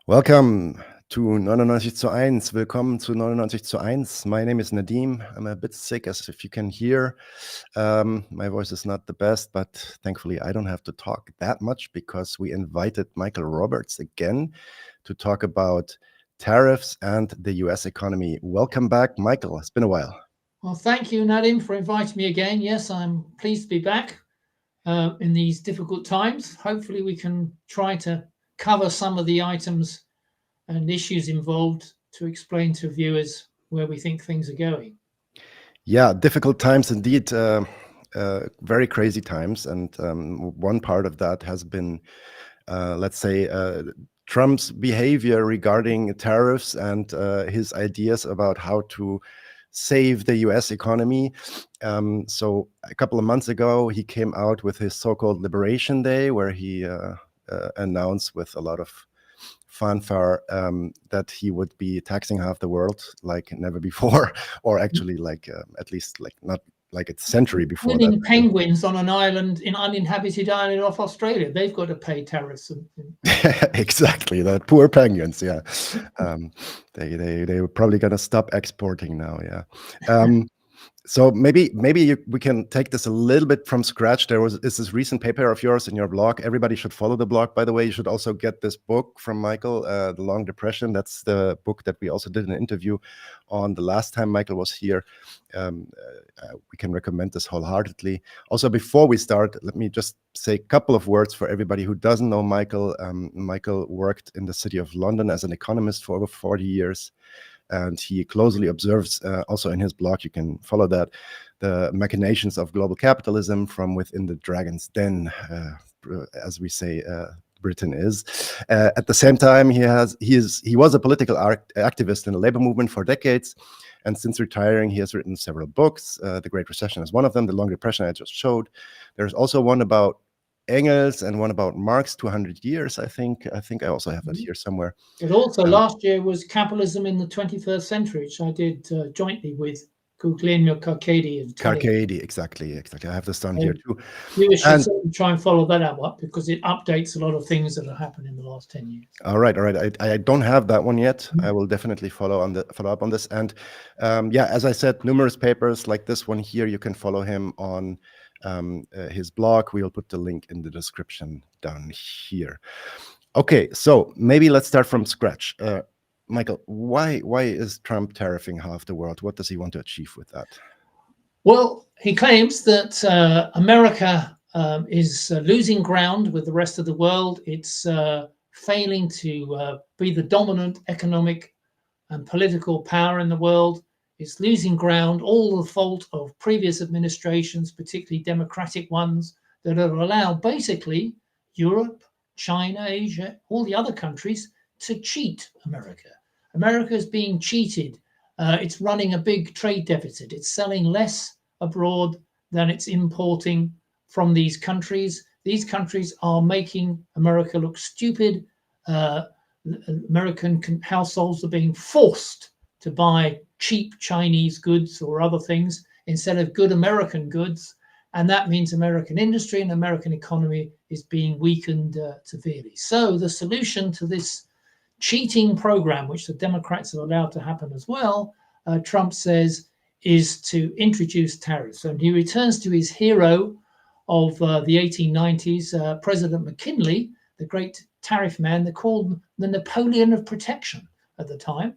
Welcome to 99 zu 1. Willkommen zu 99 zu 1. My name is Nadim. I'm a bit sick, as if you can hear. My voice is not the best, but thankfully I don't have to talk that much because we invited Michael Roberts again to talk about tariffs and the US economy. Welcome back, Michael. It's been a while. Well, thank you, Nadim, for inviting me again. Yes, I'm pleased to be back in these difficult times. Hopefully, we can try to cover some of the items and issues involved to explain to viewers where we think things are going. Yeah, difficult times indeed. Very crazy times. And one part of that has been, let's say, Trump's behavior regarding tariffs and his ideas about how to save the US economy. So a couple of months ago, he came out with his so-called Liberation Day, where he announced with a lot of fanfare that he would be taxing half the world like never before, or actually like at least like not like a century before that. Living penguins on an island, in uninhabited island off Australia, they've got to pay tariffs. Exactly, the poor penguins. Yeah, they were probably gonna stop exporting now. Yeah. So maybe we can take this a little bit from scratch. Is this recent paper of yours in your blog. Everybody should follow the blog, by the way. You should also get this book from Michael, The Long Depression. That's the book that we also did an interview on the last time Michael was here. We can recommend this wholeheartedly. Also, before we start, let me just say a couple of words for everybody who doesn't know Michael. Michael worked in the city of London as an economist for over 40 years. And he closely observes, also in his blog, you can follow that, the machinations of global capitalism from within the dragon's den, as we say Britain is. At the same time, he was a political activist in the labor movement for decades. And since retiring, he has written several books. The Great Recession is one of them, The Long Depression I just showed. There's also one about Engels and one about Marx, 200 years, I think. I also have that here somewhere. But also last year was Capitalism in the 21st Century, which I did jointly with Guglielmo Carcadi. Carcadi, exactly. I have this down here too. We should try and follow that up because it updates a lot of things that have happened in the last 10 years. All right. I don't have that one yet. I will definitely follow up on this. And yeah, as I said, numerous papers like this one here. You can follow him on his blog. We will put the link in the description down here. Okay, so maybe let's start from scratch. Michael, why is Trump tariffing half the world? What does he want to achieve with that? Well, he claims that America is losing ground with the rest of the world. It's failing to be the dominant economic and political power in the world. It's losing ground, all the fault of previous administrations, particularly democratic ones, that have allowed basically Europe, China, Asia, all the other countries to cheat America. America is being cheated. It's running a big trade deficit. It's selling less abroad than it's importing from these countries. These countries are making America look stupid. American households are being forced to buy cheap Chinese goods or other things instead of good American goods. And that means American industry and American economy is being weakened severely. So the solution to this cheating program, which the Democrats have allowed to happen as well, Trump says, is to introduce tariffs. And he returns to his hero of the 1890s, President McKinley, the great tariff man. They're called the Napoleon of protection at the time.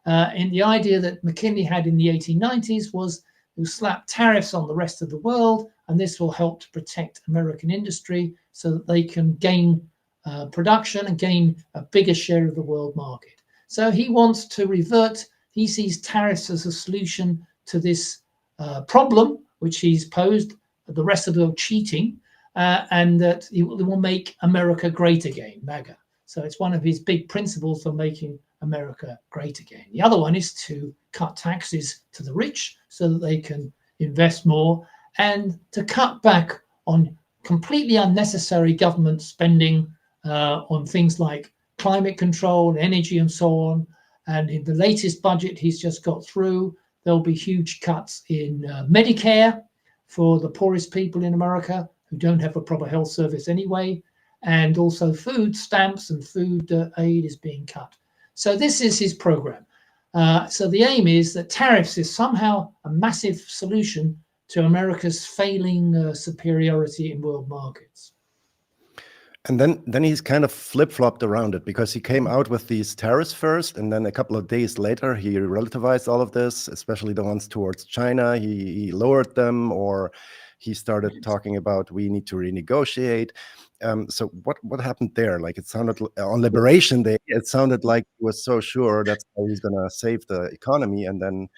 And the idea that McKinley had in the 1890s was to slap tariffs on the rest of the world, and this will help to protect American industry so that they can gain production and gain a bigger share of the world market. So he wants to revert. He sees tariffs as a solution to this problem, which he's posed, the rest of the world cheating, and that it will make America great again, MAGA. So it's one of his big principles for making America great again. The other one is to cut taxes to the rich so that they can invest more, and to cut back on completely unnecessary government spending on things like climate control, energy, and so on. And in the latest budget he's just got through, there'll be huge cuts in Medicare for the poorest people in America who don't have a proper health service anyway. and also food stamps and food aid is being cut. So this is his program. So the aim is that tariffs is somehow a massive solution to America's failing superiority in world markets. And then he's kind of flip-flopped around it, because he came out with these tariffs first, and then a couple of days later he relativized all of this, especially the ones towards China. He lowered them, or he started talking about we need to renegotiate. So what happened there? Like, it sounded on Liberation Day, it sounded like he was so sure that's how he's going to save the economy, and then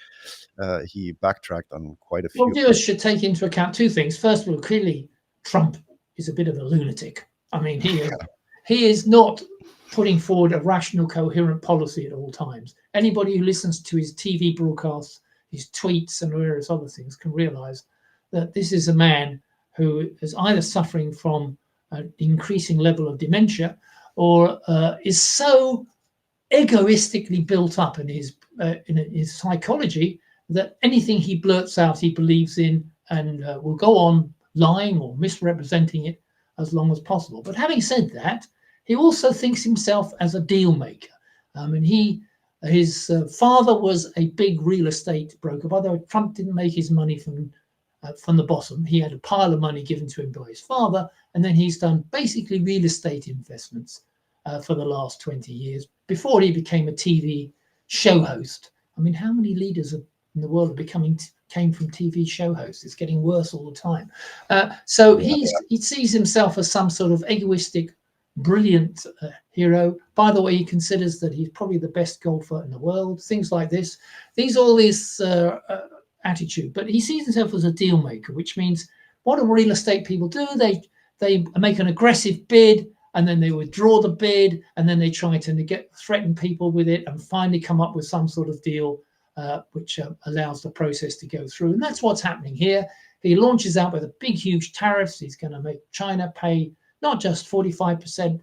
he backtracked on quite a few. Well, viewers should take into account two things. First of all, clearly Trump is a bit of a lunatic. I mean, he is not putting forward a rational, coherent policy at all times. Anybody who listens to his TV broadcasts, his tweets, and various other things can realize that this is a man who is either suffering from an increasing level of dementia, or is so egoistically built up in his psychology that anything he blurts out he believes in, and will go on lying or misrepresenting it as long as possible. But having said that, he also thinks himself as a deal maker. And his father was a big real estate broker. By the way, Trump didn't make his money from the bottom. He had a pile of money given to him by his father, and then he's done basically real estate investments for the last 20 years before he became a TV show host. I mean, how many leaders in the world are came from TV show hosts? It's getting worse all the time. So he sees himself as some sort of egoistic, brilliant hero. By the way, he considers that he's probably the best golfer in the world. Things like this. All this attitude. But he sees himself as a deal maker, which means what do real estate people do? They make an aggressive bid, and then they withdraw the bid, and then they try to threaten people with it, and finally come up with some sort of deal which allows the process to go through. And that's what's happening here. He launches out with a big, huge tariffs. He's going to make China pay not just 45%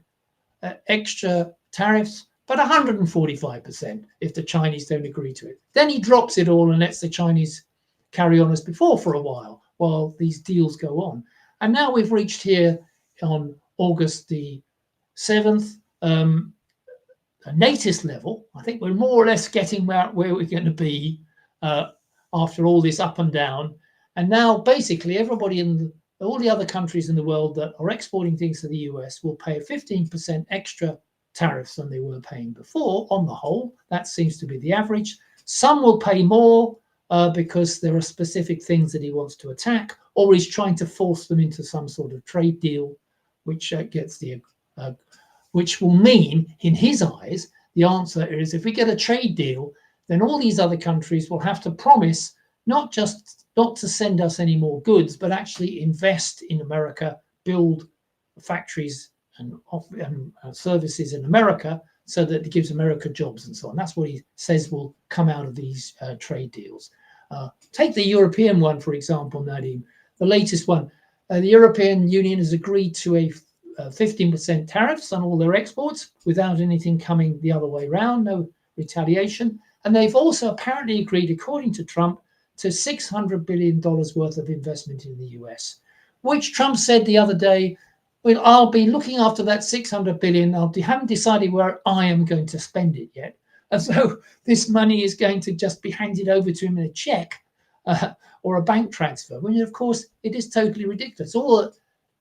extra tariffs, but 145% if the Chinese don't agree to it. Then he drops it all and lets the Chinese carry on as before for a while these deals go on. And now we've reached here on August the 7th, a latest level. I think we're more or less getting where we're going to be after all this up and down. And now basically everybody all the other countries in the world that are exporting things to the US will pay 15% extra tariffs than they were paying before. On the whole, that seems to be the average. Some will pay more because there are specific things that he wants to attack, or he's trying to force them into some sort of trade deal, which which will mean, in his eyes, the answer is if we get a trade deal, then all these other countries will have to promise not to send us any more goods, but actually invest in America, build factories and services in America, so that it gives America jobs and so on. That's what he says will come out of these trade deals. Take the European one, for example, Nadim, the latest one. The European Union has agreed to a 15% tariffs on all their exports without anything coming the other way around, no retaliation. And they've also apparently agreed, according to Trump, to $600 billion worth of investment in the US, which Trump said the other day, well, I'll be looking after that 600 billion. I haven't decided where I am going to spend it yet. And so this money is going to just be handed over to him in a check or a bank transfer, when of course it is totally ridiculous. All that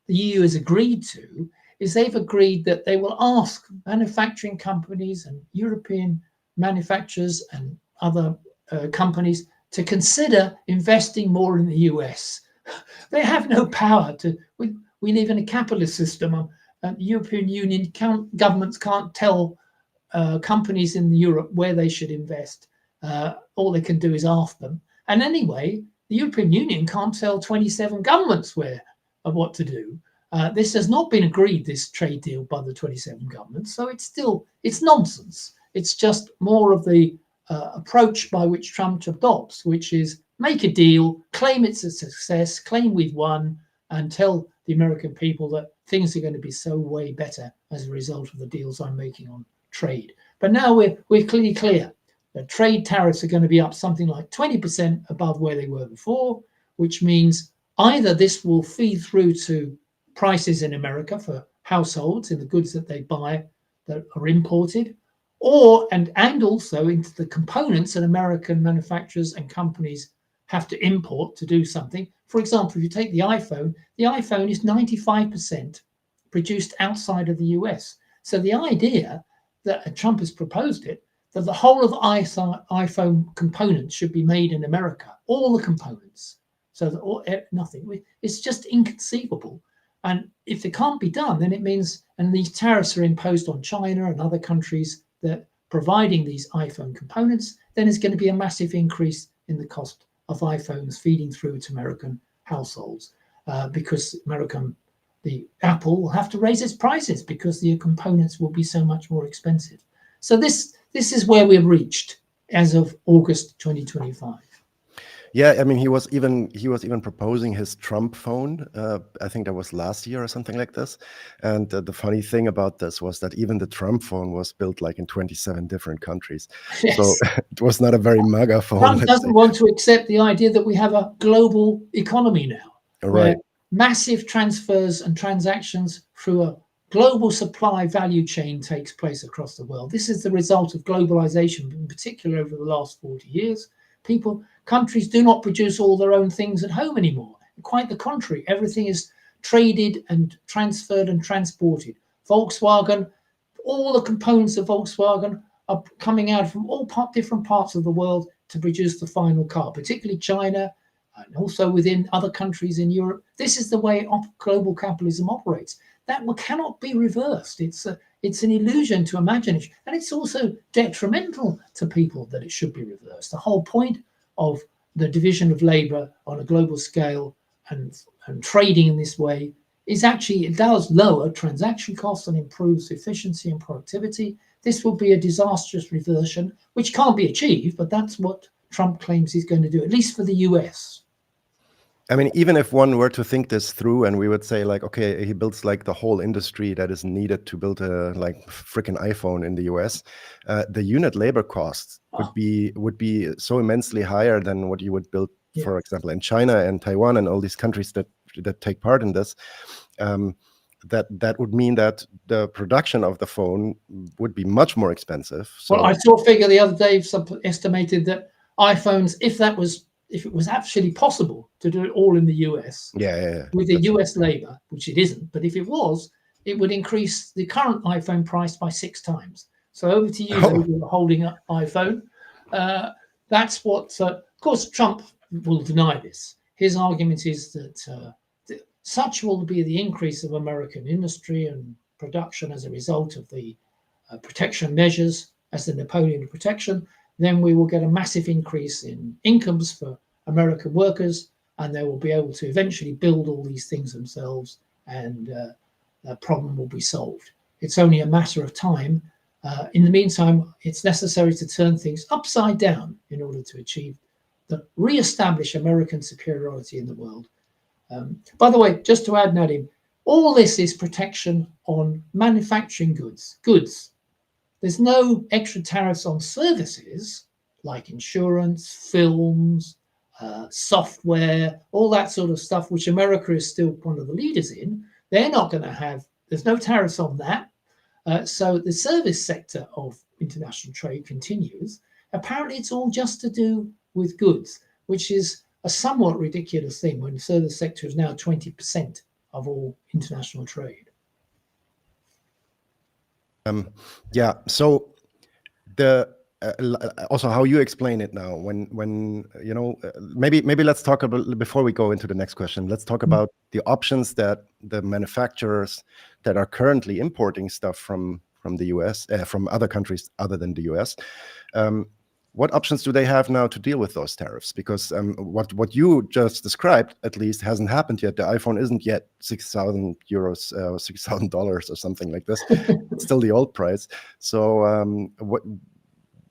the EU has agreed to is they've agreed that they will ask manufacturing companies and European manufacturers and other companies to consider investing more in the US. They have no power to. We live in a capitalist system. The European Union governments can't tell companies in Europe where they should invest. All they can do is ask them. And anyway, the European Union can't tell 27 governments what to do. This has not been agreed, this trade deal, by the 27 governments. So it's nonsense. It's just more of the approach by which Trump adopts, which is make a deal, claim it's a success, claim we've won, and tell the American people that things are going to be so way better as a result of the deals I'm making on trade. But now we're clearly clear that trade tariffs are going to be up something like 20% above where they were before, which means either this will feed through to prices in America for households in the goods that they buy that are imported, or and also into the components that American manufacturers and companies have to import to do something. For example, if you take the iPhone is 95% produced outside of the US. So the idea that Trump has proposed it, that the whole of iPhone components should be made in America, all the components, so that nothing, it's just inconceivable. And if it can't be done, then it means, and these tariffs are imposed on China and other countries that providing these iPhone components, then there's going to be a massive increase in the cost of iPhones feeding through to American households, because the Apple will have to raise its prices because the components will be so much more expensive. So this is where we've reached as of August 2025. Yeah, I mean, he was even proposing his Trump phone. I think that was last year or something like this. And the funny thing about this was that even the Trump phone was built like in 27 different countries. Yes. So it was not a very MAGA phone. Trump doesn't want to accept the idea that we have a global economy now, right? Massive transfers and transactions through a global supply value chain takes place across the world. This is the result of globalization, in particular over the last 40 years. Countries do not produce all their own things at home anymore. Quite the contrary, everything is traded and transferred and transported. Volkswagen, all the components of Volkswagen are coming out from all different parts of the world to produce the final car, particularly China and also within other countries in Europe. This is the way global capitalism operates. That cannot be reversed. It's an illusion to imagine it. And it's also detrimental to people that it should be reversed. The whole point of the division of labor on a global scale and trading in this way is actually, it does lower transaction costs and improves efficiency and productivity. This will be a disastrous reversion, which can't be achieved, but that's what Trump claims he's going to do, at least for the US. I mean, even if one were to think this through and we would say like, okay, he builds like the whole industry that is needed to build a like freaking iPhone in the US, the unit labor costs would be so immensely higher than what you would build, for example, in China and Taiwan and all these countries that take part in this. That would mean that the production of the phone would be much more expensive. So, well, I saw a figure the other day estimated that iPhones, if it was actually possible to do it all in the US with the US labor, which it isn't, but if it was, it would increase the current iPhone price by 6 times. So over to you, those who are holding up iPhone. That's what, of course, Trump will deny this. His argument is that such will be the increase of American industry and production as a result of the protection measures as the Napoleon protection, then we will get a massive increase in incomes for American workers, and they will be able to eventually build all these things themselves, and the problem will be solved. It's only a matter of time. In the meantime, it's necessary to turn things upside down in order to re-establish American superiority in the world. By the way, just to add, Nadim, all this is protection on manufacturing goods. There's no extra tariffs on services like insurance, films, software, all that sort of stuff, which America is still one of the leaders in. They're not going to have, there's no tariffs on that. So the service sector of international trade continues. Apparently, it's all just to do with goods, which is a somewhat ridiculous thing when the service sector is now 20% of all international trade. So also how you explain it now, when you know, maybe let's talk about, before we go into the next question, let's talk about the options that the manufacturers that are currently importing stuff from the US, from other countries other than the US. What options do they have now to deal with those tariffs? Because what you just described, at least, hasn't happened yet. The iPhone isn't yet 6,000 euros, $6,000 or something like this. It's still the old price. So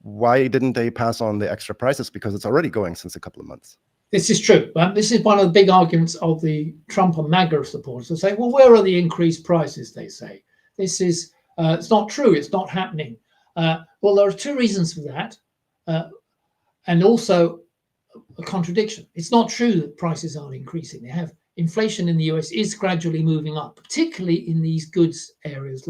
why didn't they pass on the extra prices? Because it's already going since a couple of months. This is true. This is one of the big arguments of the Trump and MAGA supporters. They say, well, where are the increased prices, they say. This is, it's not true. It's not happening. Well, there are 2 reasons for that. And also a contradiction. It's not true that prices aren't increasing. They have inflation in the US is gradually moving up, particularly in these goods areas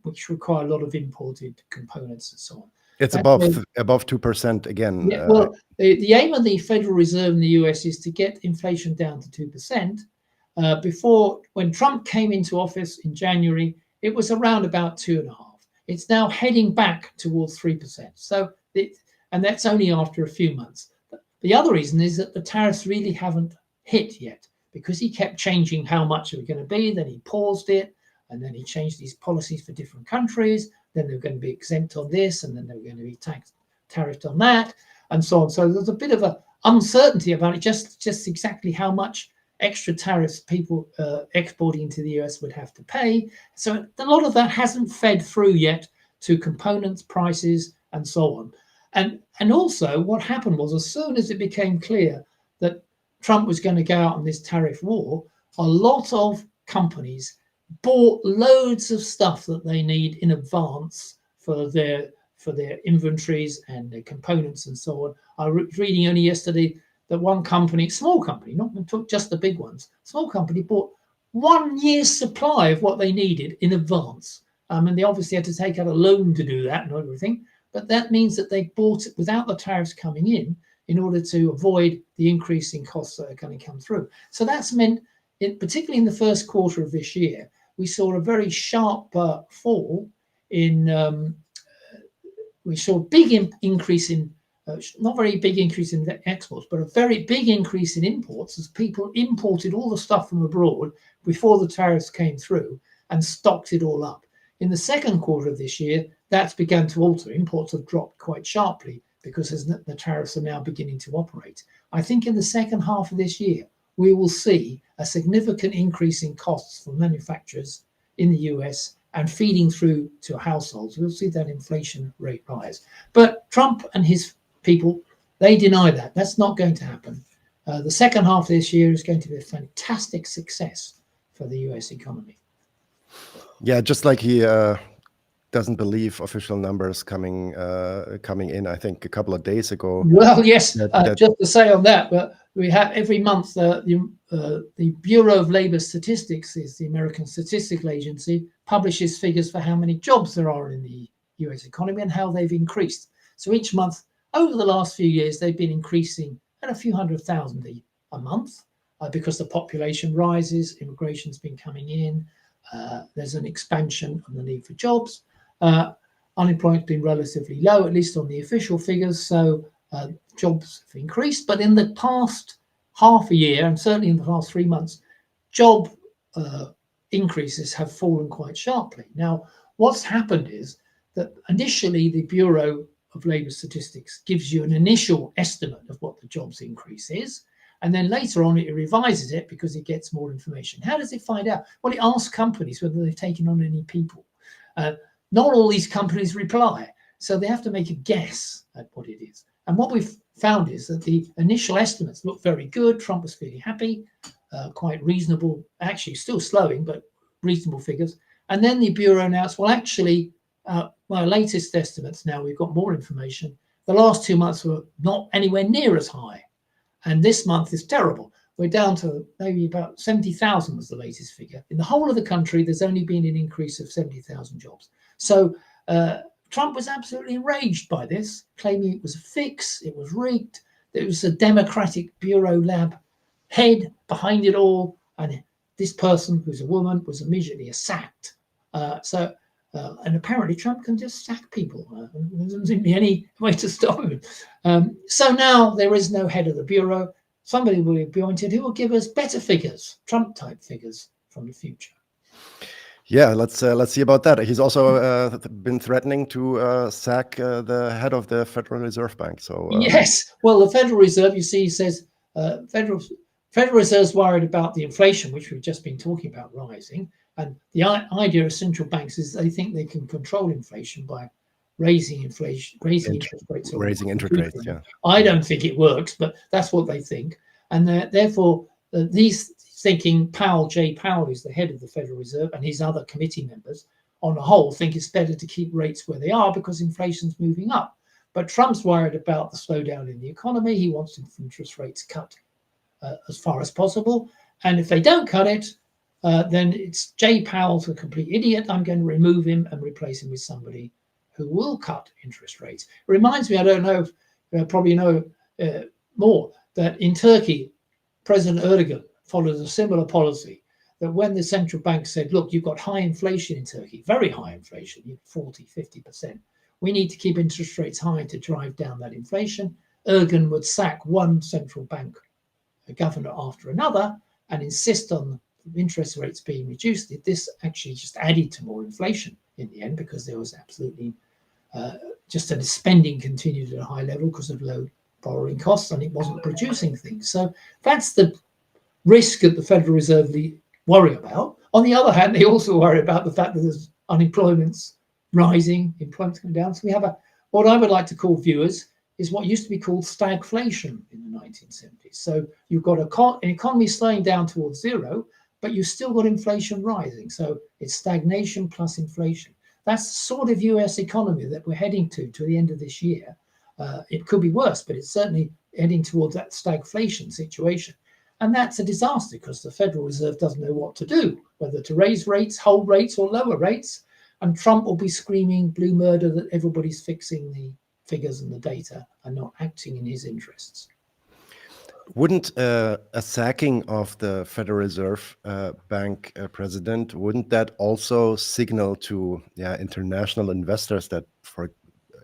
which require a lot of imported components and so on. It's That's above 2% again. yeah, well, the aim of the Federal Reserve in the US is to get inflation down to 2%. Before, when Trump came into office in January, it was around about 2.5%. It's now heading back towards 3%. And that's only after a few months. The other reason is that the tariffs really haven't hit yet, because he kept changing how much it was going to be. Then he paused it, and then he changed these policies for different countries. Then they're going to be exempt on this, and then they're going to be tariffed on that, and so on. So there's a bit of a uncertainty about it, just exactly how much extra tariffs people exporting into the US would have to pay. So a lot of that hasn't fed through yet to components, prices, and so on. And also what happened was, as soon as it became clear that Trump was going to go out on this tariff war, a lot of companies bought loads of stuff that they need in advance for their inventories and their components and so on. I was reading only yesterday that one company, small company, not just the big ones, small company bought 1 year's supply of what they needed in advance. And they obviously had to take out a loan to do that and everything. But that means that they bought it without the tariffs coming in order to avoid the increasing costs that are going to come through. So that's meant, particularly in the first quarter of this year, we saw a very sharp fall in, we saw a big increase in, not very big increase in exports, but a very big increase in imports, as people imported all the stuff from abroad before the tariffs came through and stocked it all up. In the second quarter of this year, that's begun to alter. Imports have dropped quite sharply because the tariffs are now beginning to operate. I think in the second half of this year, we will see a significant increase in costs for manufacturers in the US and feeding through to households. We'll see that inflation rate rise. But Trump and his people, they deny that. That's not going to happen. The second half of this year is going to be a fantastic success for the US economy. Yeah, just like he doesn't believe official numbers coming in, I think a couple of days ago. Well, yes, just to say on that, but we have every month the Bureau of Labor Statistics, is the American statistical agency, publishes figures for how many jobs there are in the US economy and how they've increased. So each month over the last few years, they've been increasing at a few 100,000 a month because the population rises, immigration's been coming in, there's an expansion of the need for jobs. Unemployment's been relatively low, at least on the official figures, so jobs have increased. But in the past half a year, and certainly in the past 3 months, job increases have fallen quite sharply. Now, what's happened is that initially the Bureau of Labor Statistics gives you an initial estimate of what the jobs increase is, and then later on it revises it because it gets more information. How does it find out? Well, it asks companies whether they've taken on any people. Not all these companies reply, so they have to make a guess at what it is. And what we've found is that the initial estimates look very good. Trump was fairly happy, quite reasonable, actually still slowing, but reasonable figures. And then the Bureau announced, well, actually, my latest estimates, now we've got more information, the last 2 months were not anywhere near as high. And this month is terrible. We're down to maybe about 70,000 was the latest figure. In the whole of the country, there's only been an increase of 70,000 jobs. So Trump was absolutely enraged by this, claiming it was a fix, it was rigged, there was a Democratic Bureau lab head behind it all, and this person, who's a woman, was immediately sacked. And apparently Trump can just sack people. There doesn't seem to be any way to stop him. So now there is no head of the Bureau. Somebody will be appointed who will give us better figures, Trump-type figures from the future. Yeah, let's see about that. He's also been threatening to sack the head of the Federal Reserve Bank. So yes, well, the Federal Reserve, you see, says Federal Reserve's worried about the inflation, which we've just been talking about, rising. And the idea of central banks is they think they can control inflation by raising interest rates. Raising interest rates, yeah. I don't think it works, but that's what they think. And therefore, these thinking Jay Powell, who's the head of the Federal Reserve, and his other committee members, on the whole, think it's better to keep rates where they are because inflation's moving up. But Trump's worried about the slowdown in the economy. He wants interest rates cut as far as possible. And if they don't cut it, then it's Jay Powell's a complete idiot. I'm going to remove him and replace him with somebody who will cut interest rates. It reminds me, I don't know if probably know more, that in Turkey, President Erdogan followed a similar policy, that when the central bank said, look, you've got high inflation in Turkey, very high inflation, 40, 50%. We need to keep interest rates high to drive down that inflation. Erdogan would sack one central bank governor after another and insist on interest rates being reduced. This actually just added to more inflation in the end, because there was absolutely just that spending continued at a high level because of low borrowing costs, and it wasn't producing things. So that's the risk that the Federal Reserve worry about. On the other hand, they also worry about the fact that there's unemployment's rising, employment's going down. So we have what I would like to call, viewers, is what used to be called stagflation in the 1970s. So you've got an economy slowing down towards zero, but you've still got inflation rising. So it's stagnation plus inflation. That's the sort of US economy that we're heading to the end of this year. It could be worse, but it's certainly heading towards that stagflation situation. And that's a disaster, because the Federal Reserve doesn't know what to do, whether to raise rates, hold rates, or lower rates. And Trump will be screaming blue murder that everybody's fixing the figures and the data and not acting in his interests. Wouldn't a sacking of the Federal Reserve Bank president, wouldn't that also signal to international investors that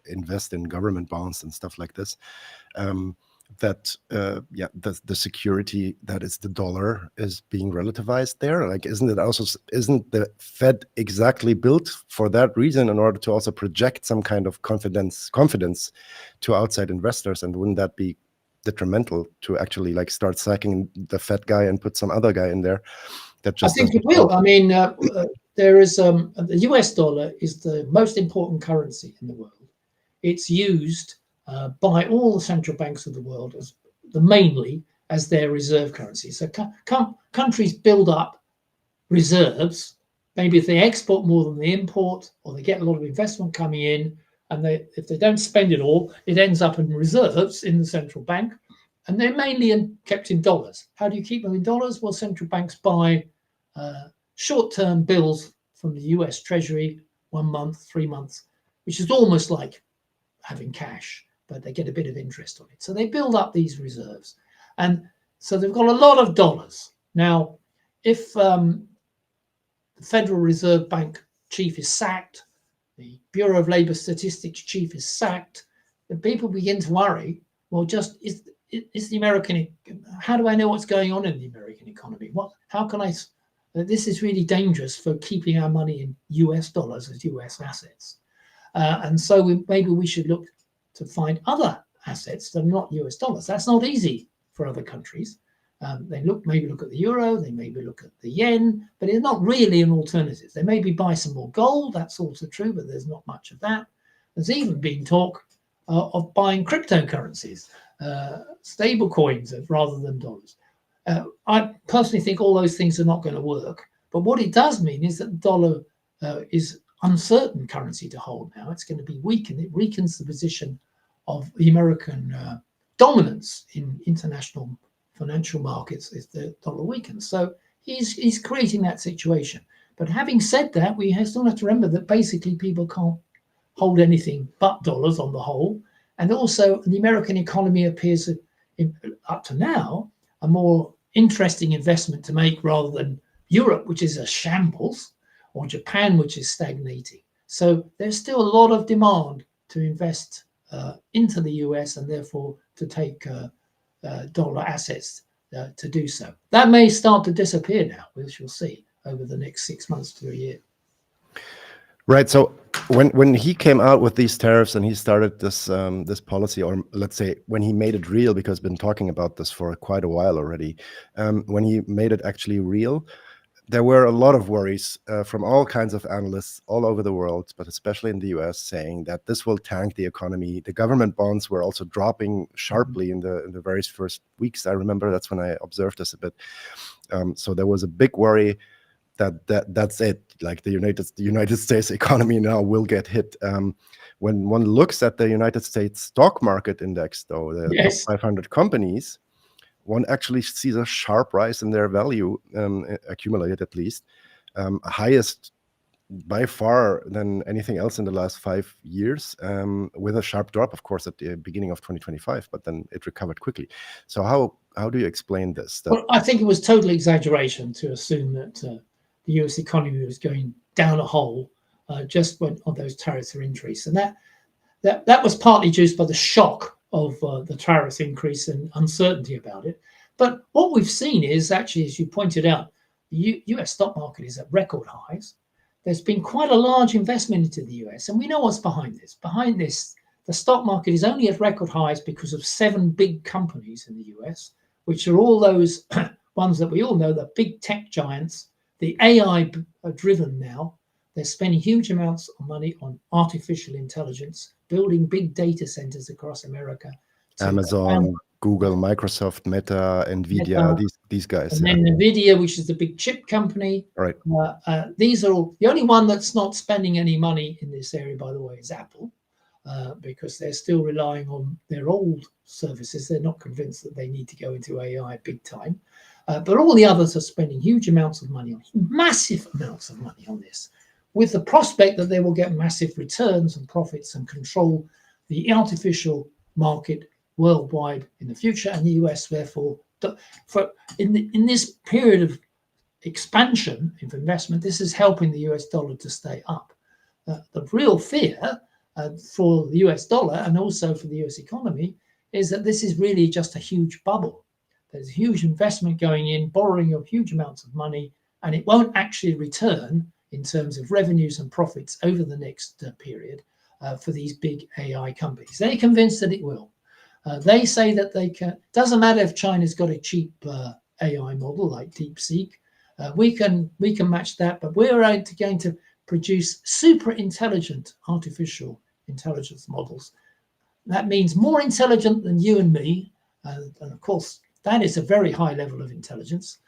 invest in government bonds and stuff like this, that the security that is the dollar is being relativized there? Like, isn't the Fed exactly built for that reason, in order to also project some kind of confidence to outside investors? And wouldn't that be detrimental to actually like start sacking the Fed guy and put some other guy in there? That just I think it will. I mean, there is the US dollar is the most important currency in the world. It's used by all the central banks of the world as mainly as their reserve currency. So countries build up reserves. Maybe if they export more than they import, or they get a lot of investment coming in, and if they don't spend it all, it ends up in reserves in the central bank, and they're mainly kept in dollars. How do you keep them in dollars? Well, central banks buy short-term bills from the US Treasury, 1 month, 3 months, which is almost like having cash, but they get a bit of interest on it. So they build up these reserves. And so they've got a lot of dollars. Now, if the Federal Reserve Bank chief is sacked, the Bureau of Labor Statistics chief is sacked, then people begin to worry, well, just is the American, how do I know what's going on in the American economy? How can I, this is really dangerous for keeping our money in US dollars as US assets. And so maybe we should look to find other assets that are not US dollars. That's not easy for other countries. They maybe look at the euro, they maybe look at the yen, but it's not really an alternative. They maybe buy some more gold, that's also true, but there's not much of that. There's even been talk of buying cryptocurrencies, stable coins rather than dollars. I personally think all those things are not going to work, but what it does mean is that the dollar is uncertain currency to hold now. It's going to be weakened. It weakens the position of the American dominance in international financial markets if the dollar weakens. So he's creating that situation. But having said that, we still have to remember that basically people can't hold anything but dollars on the whole. And also the American economy appears, up to now, a more interesting investment to make rather than Europe, which is a shambles, or Japan, which is stagnating. So there's still a lot of demand to invest into the US, and therefore to take dollar assets to do so. That may start to disappear now, we shall see over the next 6 months to a year. Right. So when he came out with these tariffs and he started this this policy, or let's say when he made it real, because I've been talking about this for quite a while already, when he made it actually real, there were a lot of worries from all kinds of analysts all over the world, but especially in the US, saying that this will tank the economy. The government bonds were also dropping sharply in the very first weeks. I remember that's when I observed this a bit. So there was a big worry that's it. Like the United States economy now will get hit. When one looks at the United States stock market index, though, the top 500 companies, one actually sees a sharp rise in their value, accumulated at least, highest by far than anything else in the last 5 years, with a sharp drop, of course, at the beginning of 2025, but then it recovered quickly. So how do you explain this? Well, I think it was total exaggeration to assume that the US economy was going down a hole just when on those tariffs are increased, and that was partly induced by the shock of the tariffs increase and uncertainty about it. But what we've seen is actually, as you pointed out, the US stock market is at record highs. There's been quite a large investment into the US, and we know what's behind this. Behind this, the stock market is only at record highs because of 7 big companies in the US, which are all those ones that we all know, the big tech giants, the AI are driven now. They're spending huge amounts of money on artificial intelligence, building big data centers across America. Amazon, Google, Microsoft, Meta, Nvidia, these guys. And then Nvidia, which is the big chip company. Right. These are all, the only one that's not spending any money in this area, by the way, is Apple, because they're still relying on their old services. They're not convinced that they need to go into AI big time. But all the others are spending huge amounts of money on, massive amounts of money on this, with the prospect that they will get massive returns and profits and control the artificial market worldwide in the future, and the US therefore, in this period of expansion of investment, this is helping the US dollar to stay up. The real fear for the US dollar and also for the US economy is that this is really just a huge bubble. There's huge investment going in, borrowing of huge amounts of money, and it won't actually return in terms of revenues and profits over the next period for these big AI companies. They're convinced that it will. They say that they can, doesn't matter if China's got a cheap AI model like DeepSeek, we can match that, but we're going to produce super intelligent artificial intelligence models. That means more intelligent than you and me, and of course that is a very high level of intelligence,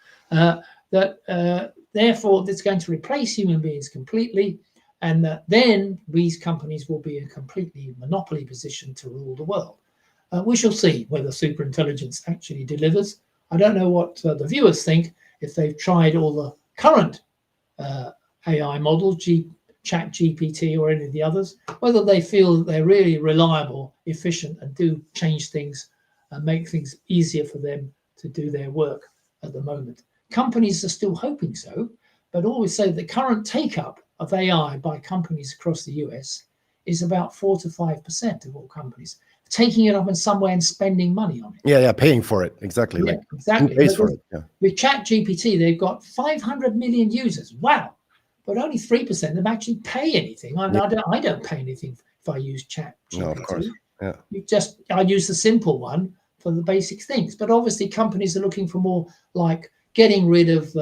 therefore it's going to replace human beings completely, and that then these companies will be in a completely monopoly position to rule the world. We shall see whether superintelligence actually delivers. I don't know what the viewers think if they've tried all the current AI models, ChatGPT or any of the others, whether they feel that they're really reliable, efficient, and do change things and make things easier for them to do their work at the moment. Companies are still hoping so, but always say the current take-up of AI by companies across the US is about 4 to 5% of all companies taking it up in some way and spending money on it. Yeah, paying for it. Exactly. Yeah, exactly. Pays for it. Yeah. With ChatGPT, they've got 500 million users. Wow. But only 3% of them actually pay anything. I don't pay anything if I use ChatGPT. No, of course. Yeah. I use the simple one for the basic things. But obviously companies are looking for more, like getting rid of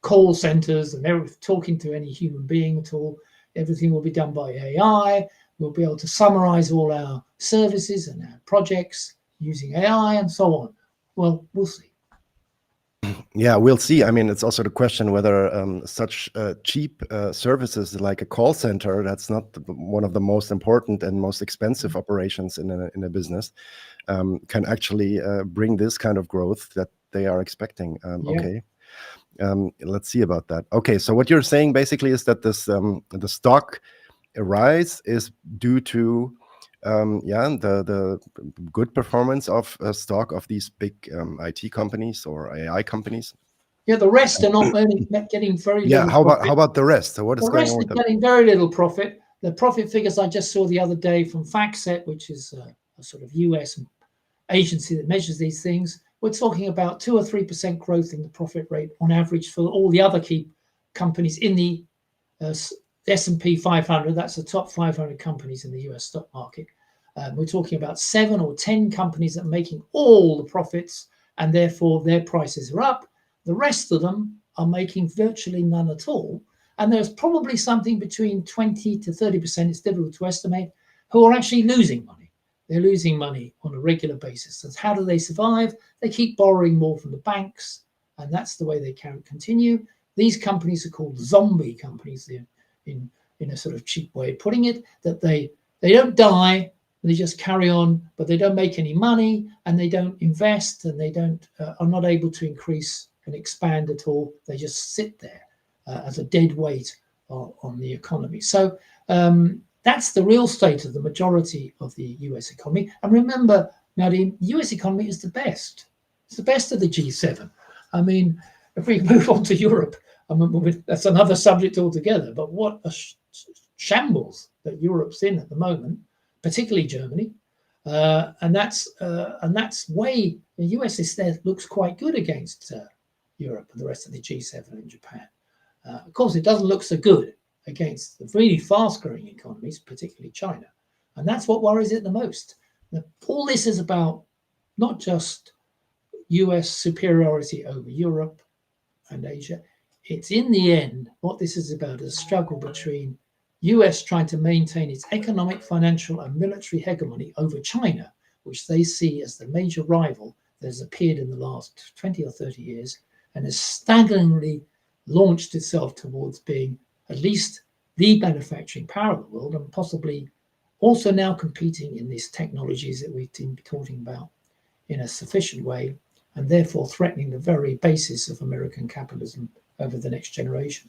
call centers and never talking to any human being at all. Everything will be done by AI. We'll be able to summarize all our services and our projects using AI and so on. Well, we'll see. Yeah, we'll see. I mean, it's also the question whether such cheap services like a call center, that's not one of the most important and most expensive operations in a business, can actually bring this kind of growth that they are expecting. Okay. Let's see about that. Okay, so what you're saying basically is that this the stock rise is due to the good performance of stock of these big IT companies or AI companies. Yeah, the rest are not getting very little. How about the rest? So what is going on with them? The rest are getting very little profit. The profit figures I just saw the other day from FactSet, which is a sort of US agency that measures these things, we're talking about 2 or 3% growth in the profit rate on average for all the other key companies in the S&P 500. That's the top 500 companies in the US stock market. We're talking about 7 or 10 companies that are making all the profits, and therefore their prices are up. The rest of them are making virtually none at all. And there's probably something between 20 to 30%, it's difficult to estimate, who are actually losing money. They're losing money on a regular basis. And how do they survive? They keep borrowing more from the banks, and that's the way they can continue. These companies are called zombie companies, in a sort of cheap way of putting it, that they don't die, They just carry on, but they don't make any money, and they don't invest, and they don't are not able to increase and expand at all. They just sit there as a dead weight on the economy. So that's the real state of the majority of the US economy. And remember, Nadim, the US economy is the best. It's the best of the G7. I mean, if we move on to Europe, I mean, that's another subject altogether. But what a shambles that Europe's in at the moment, particularly Germany, and that's way the US is there looks quite good against Europe and the rest of the G7 and Japan. Of course, it doesn't look so good against the really fast-growing economies, particularly China, and that's what worries it the most. Now, all this is about not just US superiority over Europe and Asia. It's in the end what this is about is a struggle between US trying to maintain its economic, financial, and military hegemony over China, which they see as the major rival that has appeared in the last 20 or 30 years and has staggeringly launched itself towards being at least the manufacturing power of the world, and possibly also now competing in these technologies that we've been talking about in a sufficient way, and therefore threatening the very basis of American capitalism over the next generation.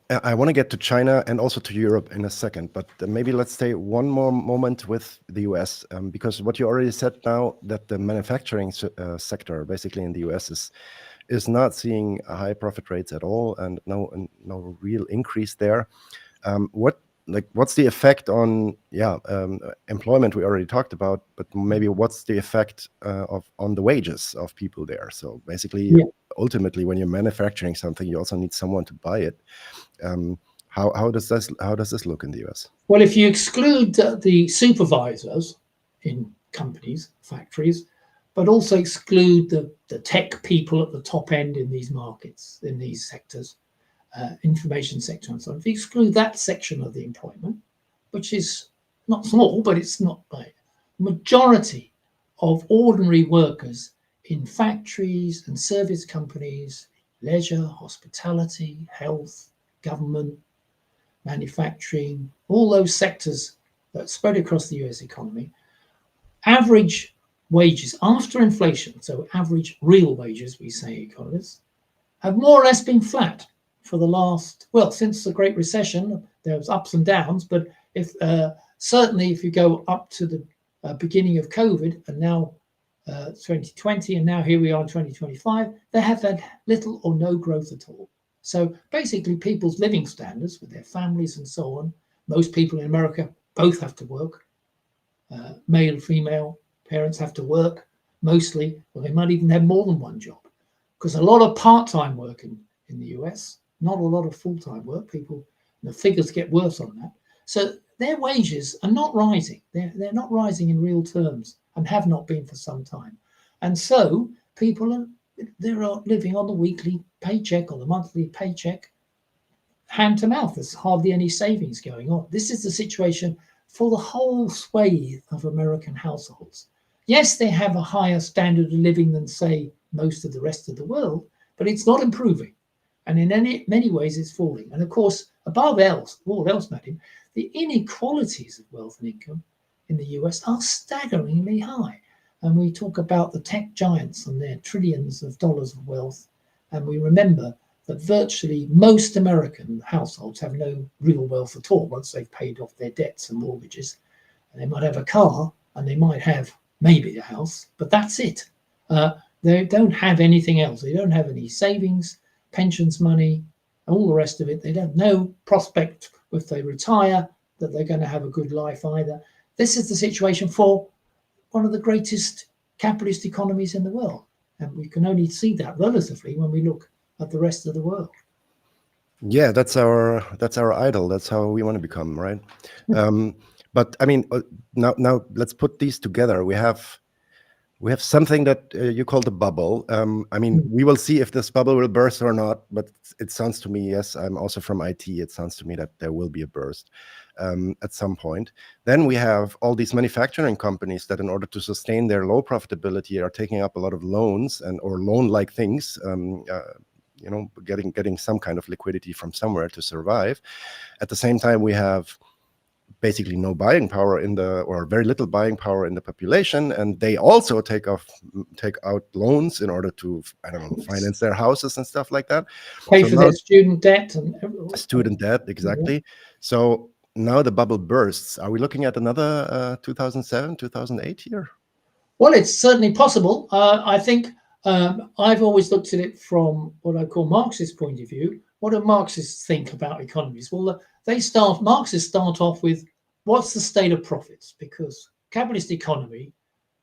I want to get to China and also to Europe in a second, but maybe let's stay one more moment with the US, because what you already said now, that the manufacturing sector basically in the US is not seeing high profit rates at all, and no real increase there. What's the effect on employment? We already talked about, but maybe what's the effect on the wages of people there? So basically, ultimately, when you're manufacturing something, you also need someone to buy it. How does this look in the US? Well, if you exclude the supervisors in companies, factories, but also exclude the tech people at the top end in these markets, in these sectors, information sector and so on. If you exclude that section of the employment, which is not small, but it's not big, majority of ordinary workers in factories and service companies, leisure, hospitality, health, government, manufacturing, all those sectors that spread across the US economy, average wages after inflation, so average real wages, we say economists, have more or less been flat for the last, since the Great Recession. There was ups and downs, but certainly if you go up to the beginning of COVID and now 2020, and now here we are in 2025, they have had little or no growth at all. So basically people's living standards with their families and so on, most people in America both have to work, male and female parents have to work mostly, or they might even have more than one job, because a lot of part-time work in the US, not a lot of full-time work. The figures get worse on that. So their wages are not rising. They're not rising in real terms and have not been for some time. And so people are living on the weekly paycheck or the monthly paycheck, hand to mouth. There's hardly any savings going on. This is the situation for the whole swathe of American households. Yes, they have a higher standard of living than, say, most of the rest of the world, but it's not improving. And in many ways, it's falling. And of course, above all else, Nadim, the inequalities of wealth and income in the US are staggeringly high. And we talk about the tech giants and their trillions of dollars of wealth. And we remember that virtually most American households have no real wealth at all once they've paid off their debts and mortgages. And they might have a car and they might have maybe a house, but that's it. They don't have anything else. They don't have any savings, pensions money, all the rest of it. They don't know prospect if they retire that they're going to have a good life either. This is the situation for one of the greatest capitalist economies in the world. And we can only see that relatively when we look at the rest of the world. Yeah, that's our idol. That's how we want to become, right? But I mean, now let's put these together. We have something that you call the bubble. I mean, we will see if this bubble will burst or not, but it sounds to me, yes, I'm also from IT, it sounds to me that there will be a burst at some point. Then we have all these manufacturing companies that in order to sustain their low profitability are taking up a lot of loans or loan-like things, getting some kind of liquidity from somewhere to survive. At the same time, we have basically no buying power or very little buying power in the population, and they also take out loans in order to, I don't know, finance their houses and stuff like that. Pay So for now their student debt and student debt, exactly. So now the bubble bursts. Are we looking at another 2007, 2008 here? Well, it's certainly possible. I think I've always looked at it from what I call Marxist point of view. What do Marxists think about economies? Well, Marxists start off with what's the state of profits, because capitalist economy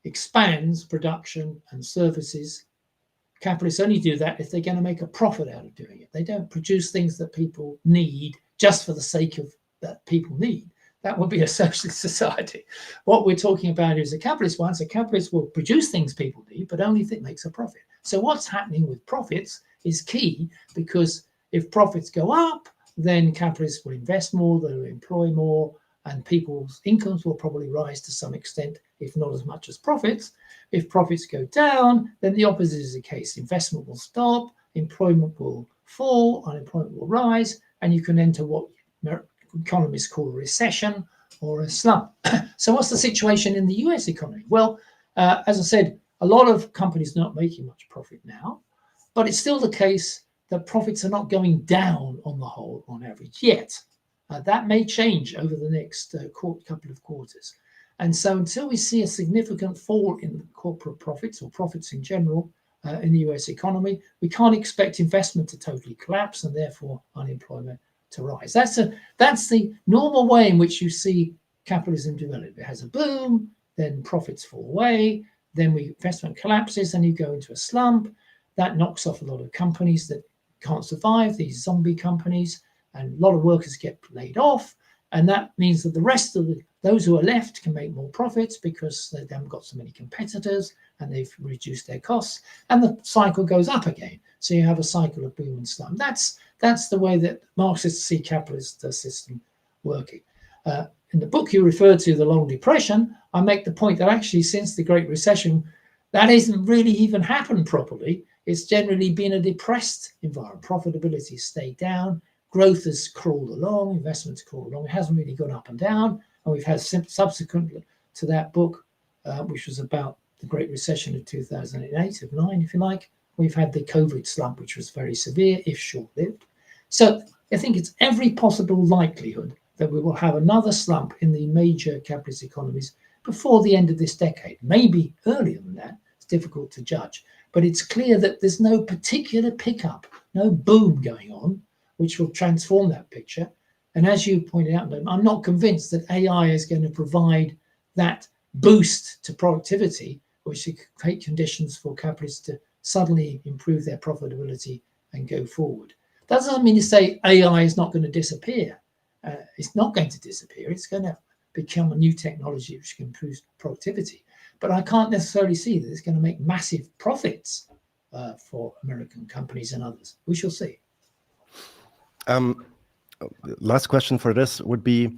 expands production and services. Capitalists only do that if they're going to make a profit out of doing it. They don't produce things that people need just for the sake of that people need. That would be a socialist society. What we're talking about is a capitalist one. So capitalists will produce things people need, but only if it makes a profit. So what's happening with profits is key, because if profits go up, then capitalists will invest more, they'll employ more, and people's incomes will probably rise to some extent, if not as much as profits. If profits go down, then the opposite is the case. Investment will stop, employment will fall, unemployment will rise, and you can enter what economists call a recession or a slump. So what's the situation in the US economy? Well, as I said, a lot of companies are not making much profit now, but it's still the case that profits are not going down on the whole, on average, yet. That may change over the next couple of quarters. And so until we see a significant fall in corporate profits or profits in general in the US economy, we can't expect investment to totally collapse and therefore unemployment to rise. That's the normal way in which you see capitalism develop. It has a boom, then profits fall away, then investment collapses and you go into a slump. That knocks off a lot of companies that can't survive, these zombie companies, and a lot of workers get laid off. And that means that the rest of those who are left can make more profits because they haven't got so many competitors and they've reduced their costs, and the cycle goes up again. So you have a cycle of boom and slump. That's the way that Marxists see capitalist system working. In the book you referred to, The Long Depression, I make the point that actually since the Great Recession, that hasn't really even happened properly. It's generally been a depressed environment. Profitability stayed down, growth has crawled along, investments crawled along. It hasn't really gone up and down. And we've had subsequent to that book, which was about the Great Recession of 2008, of 9, if you like, we've had the COVID slump, which was very severe, if short-lived. So I think it's every possible likelihood that we will have another slump in the major capitalist economies before the end of this decade, maybe earlier than that. It's difficult to judge, but it's clear that there's no particular pickup, no boom going on, which will transform that picture. And as you pointed out, I'm not convinced that AI is going to provide that boost to productivity, which should create conditions for capitalists to suddenly improve their profitability and go forward. That doesn't mean to say AI is not going to disappear. It's not going to disappear. It's going to become a new technology which can improve productivity. But I can't necessarily see that it's going to make massive profits for American companies and others. We shall see. Last question for this would be,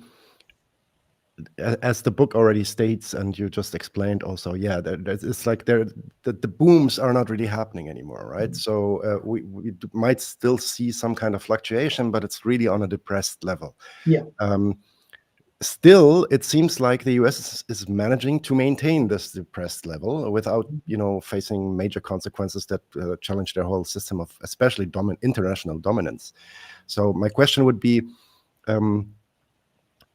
as the book already states, and you just explained also, yeah, it's like the booms are not really happening anymore, right? So we might still see some kind of fluctuation, but it's really on a depressed level. Yeah. Still, it seems like the US is managing to maintain this depressed level without, facing major consequences that challenge their whole system of, especially international dominance. So my question would be,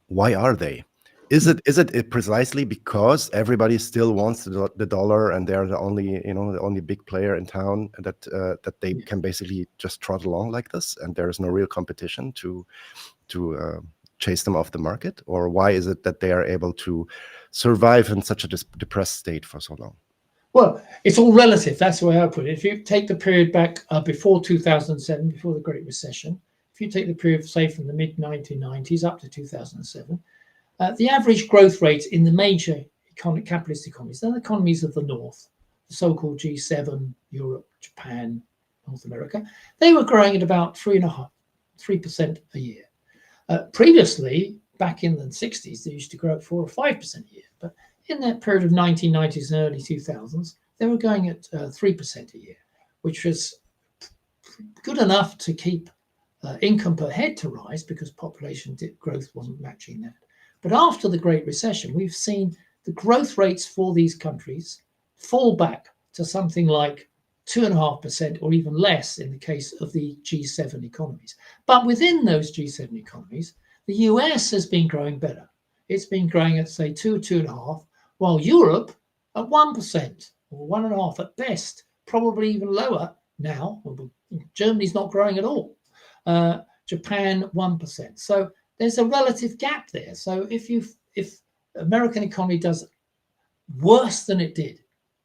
why are they? Is it precisely because everybody still wants the dollar and they're the only big player in town that they can basically just trot along like this, and there is no real competition to chase them off the market? Or why is it that they are able to survive in such a depressed state for so long? Well, it's all relative. That's the way I put it. If you take the period back before 2007, before the Great Recession, if you take the period, say, from the mid-1990s up to 2007, the average growth rate in the major capitalist economies, the economies of the North, the so-called G7, Europe, Japan, North America, they were growing at about 3% a year. Previously, back in the 60s, they used to grow at 4 or 5% a year. But in that period of 1990s and early 2000s, they were going at 3% a year, which was good enough to keep income per head to rise because population growth wasn't matching that. But after the Great Recession, we've seen the growth rates for these countries fall back to something like 2.5% or even less in the case of the G7 economies. But within those G7 economies, the US has been growing better. It's been growing at, say, 2.5, while Europe at 1% or 1.5 at best, probably even lower now. Germany's not growing at all. Japan 1%. So there's a relative gap there. So if American economy does worse than it did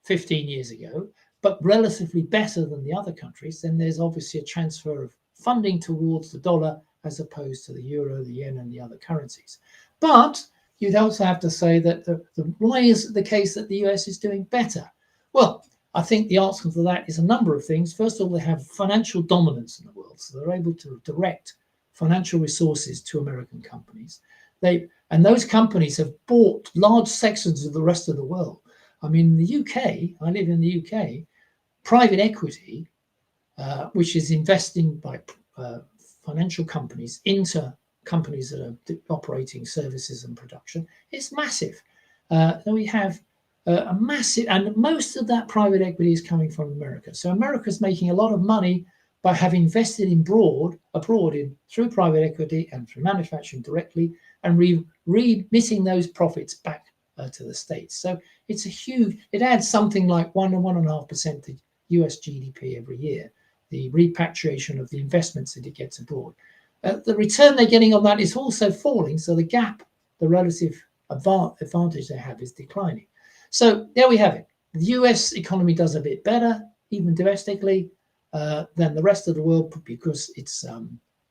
15 years ago, but relatively better than the other countries, then there's obviously a transfer of funding towards the dollar as opposed to the euro, the yen, and the other currencies. But you'd also have to say that why is it the case that the US is doing better? Well, I think the answer to that is a number of things. First of all, they have financial dominance in the world, so they're able to direct financial resources to American companies. And those companies have bought large sections of the rest of the world. I mean, in the UK, I live in the UK, private equity, which is investing by financial companies into companies that are operating services and production, it's massive. We have a massive, and most of that private equity is coming from America. So America's making a lot of money by having invested abroad through private equity and through manufacturing directly, and remitting those profits back to the States. So it's it adds something like 1 to 1.5% to US GDP every year, the repatriation of the investments that it gets abroad. The return they're getting on that is also falling, so the gap, the relative advantage they have is declining. So there we have it. The US economy does a bit better, even domestically, than the rest of the world because it's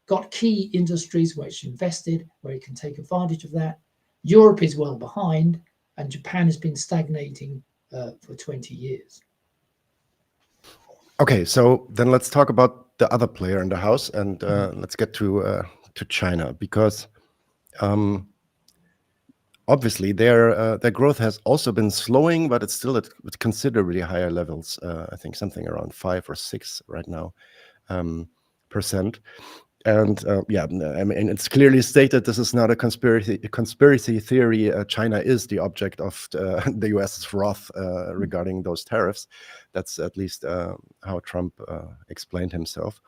got key industries where it's invested, where it can take advantage of that. Europe is well behind, and Japan has been stagnating for 20 years. Okay, so then let's talk about the other player in the house, and let's get to China, because obviously their growth has also been slowing, but it's still at considerably higher levels. I think something around 5 or 6 right now percent. And yeah, I mean, it's clearly stated this is not a conspiracy theory. China is the object of the US's wrath regarding those tariffs. That's at least how Trump explained himself.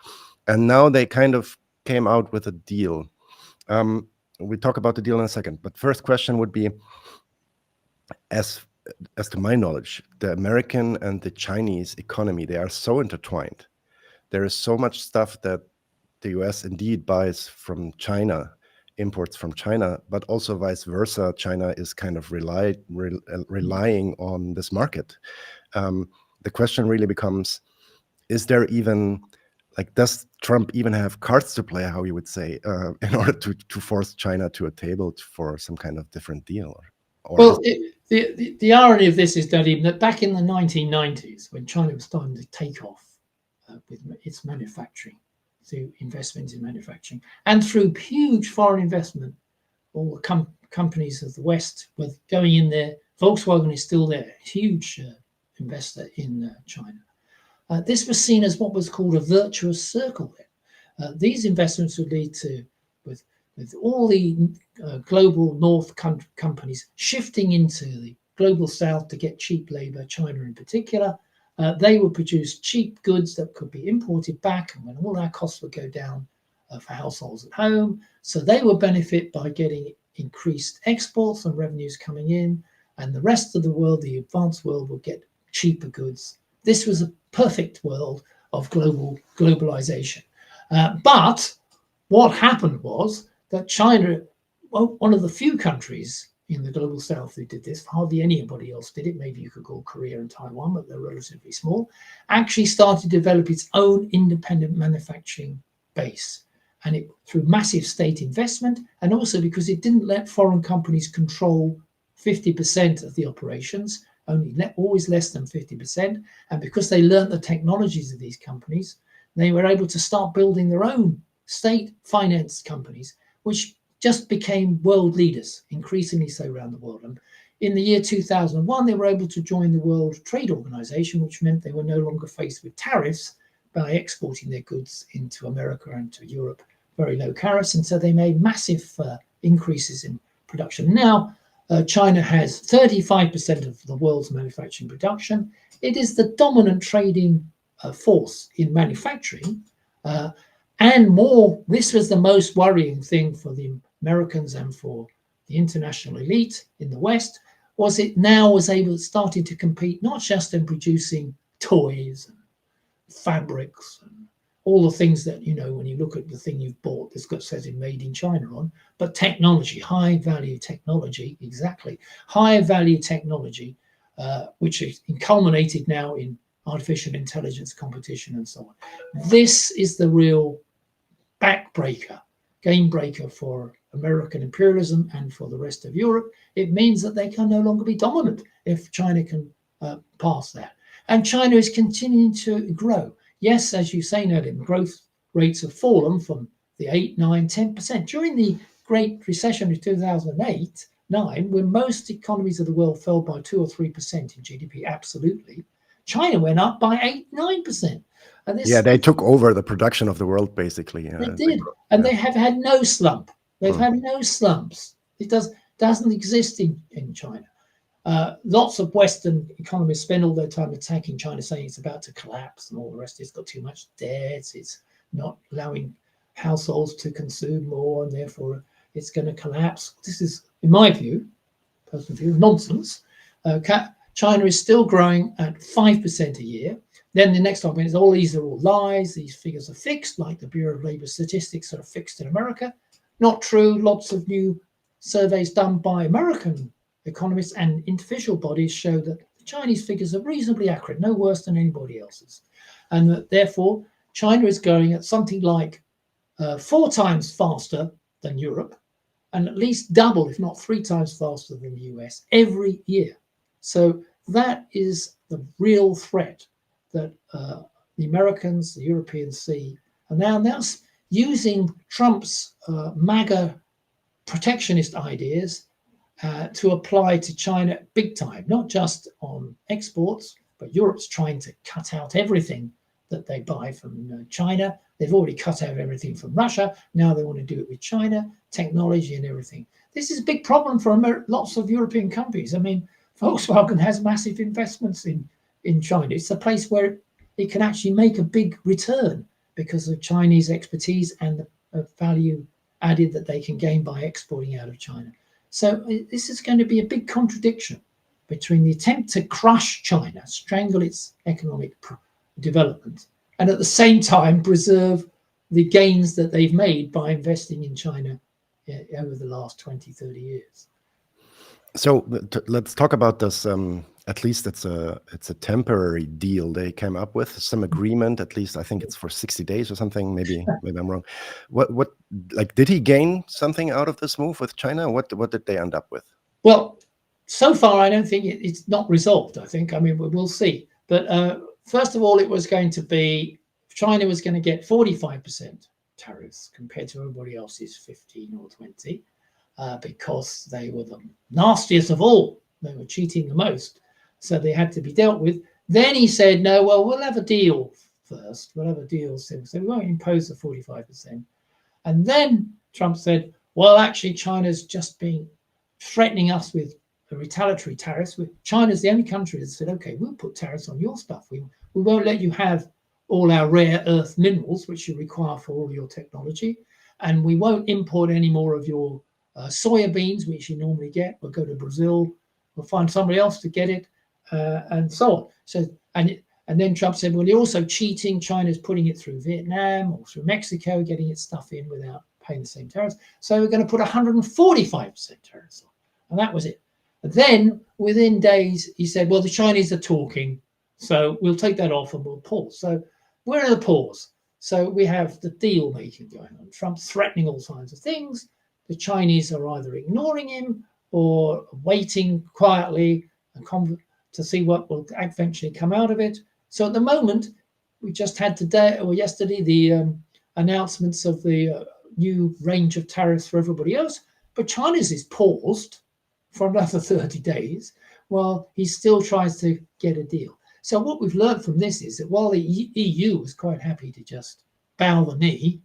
And now they kind of came out with a deal. We'll talk about the deal in a second. But first question would be, as to my knowledge, the American and the Chinese economy, they are so intertwined. There is so much stuff that the US indeed buys from China, imports from China, but also vice versa. China is kind of relying on this market. The question really becomes, is there even, like, does Trump even have cards to play, how you would say, in order to force China to a table for some kind of different deal? Well, the irony of this is that back in the 1990s, when China was starting to take off with its manufacturing, through investment in manufacturing, and through huge foreign investment, all the companies of the West were going in there. Volkswagen is still there, huge investor in China. This was seen as what was called a virtuous circle. These investments would lead to, with all the global North companies shifting into the global South to get cheap labor, China in particular. They would produce cheap goods that could be imported back, and when all our costs would go down for households at home. So they would benefit by getting increased exports and revenues coming in, and the rest of the world, the advanced world, would get cheaper goods. This was a perfect world of globalization. But what happened was that China, one of the few countries in the global South who did this, hardly anybody else did it, maybe you could call Korea and Taiwan, but they're relatively small, actually started to develop its own independent manufacturing base. And it through massive state investment, and also because it didn't let foreign companies control 50% of the operations, always less than 50%. And because they learned the technologies of these companies, they were able to start building their own state-financed companies, which just became world leaders, increasingly so around the world. And in the year 2001, they were able to join the World Trade Organization, which meant they were no longer faced with tariffs by exporting their goods into America and to Europe, very low tariffs. And so they made massive increases in production. Now, China has 35% of the world's manufacturing production. It is the dominant trading force in manufacturing. And more, this was the most worrying thing for the Americans and for the international elite in the West, was it now was starting to compete not just in producing toys and fabrics and all the things that, you know, when you look at the thing you've bought, says it made in China on, but technology, high value technology, exactly, high value technology, which is culminated now in artificial intelligence competition and so on. This is the real backbreaker, game breaker for American imperialism and for the rest of Europe. It means that they can no longer be dominant if China can pass that. And China is continuing to grow. Yes, as you say, Nadine, growth rates have fallen from the 8, 9, 10%. During the Great Recession of 2008-9, when most economies of the world fell by 2 or 3% in GDP, absolutely, China went up by 8, 9%. And this, yeah, they took over the production of the world, basically. They did, and they have had no slump. They've had no slumps. It doesn't exist in China. Lots of Western economists spend all their time attacking China, saying it's about to collapse and all the rest. It's got too much debt. It's not allowing households to consume more, and therefore it's going to collapse. This is, in my view, personal view, nonsense. China is still growing at 5% a year. Then the next argument is these are all lies. These figures are fixed, like the Bureau of Labor Statistics are fixed in America. Not true. Lots of new surveys done by American economists and official bodies show that the Chinese figures are reasonably accurate, no worse than anybody else's. And that therefore, China is growing at something like 4 times faster than Europe, and at least double, if not 3 times faster than the US every year. So that is the real threat that the Americans, the Europeans see. And now that's using Trump's MAGA protectionist ideas to apply to China big time, not just on exports, but Europe's trying to cut out everything that they buy from China. They've already cut out everything from Russia. Now they want to do it with China, technology and everything. This is a big problem for lots of European companies. I mean, Volkswagen has massive investments in China. It's a place where it can actually make a big return because of Chinese expertise and the value added that they can gain by exporting out of China. So this is going to be a big contradiction between the attempt to crush China, strangle its economic development, and at the same time preserve the gains that they've made by investing in China over the last 20, 30 years. So let's talk about this. At least it's a temporary deal they came up with, some agreement. At least I think it's for 60 days or something. Maybe I'm wrong. What like did he gain something out of this move with China? What did they end up with? Well, so far I don't think it's not resolved. I think we'll see. But first of all, it was going to be China was going to get 45% tariffs compared to everybody else's 15 or 20. Because they were the nastiest of all. They were cheating the most. So they had to be dealt with. Then he said, no, well, we'll have a deal first. We'll have a deal soon. So we won't impose the 45%. And then Trump said, well, actually, China's just been threatening us with retaliatory tariffs. China's the only country that said, okay, we'll put tariffs on your stuff. We won't let you have all our rare earth minerals, which you require for all your technology. And we won't import any more of your soya beans, which you normally get. We'll go to Brazil. We'll find somebody else to get it, and so on. So, and then Trump said, well, you're also cheating. China's putting it through Vietnam or through Mexico, getting its stuff in without paying the same tariffs. So we're going to put 145% tariffs on. And that was it. And then within days, he said, well, the Chinese are talking, so we'll take that off and we'll pause. So we're in a pause. So we have the deal making going on. Trump's threatening all kinds of things. The Chinese are either ignoring him or waiting quietly to see what will eventually come out of it. So at the moment, we just had today or yesterday the announcements of the new range of tariffs for everybody else. But China's is paused for another 30 days while he still tries to get a deal. So what we've learned from this is that while the EU was quite happy to just bow the knee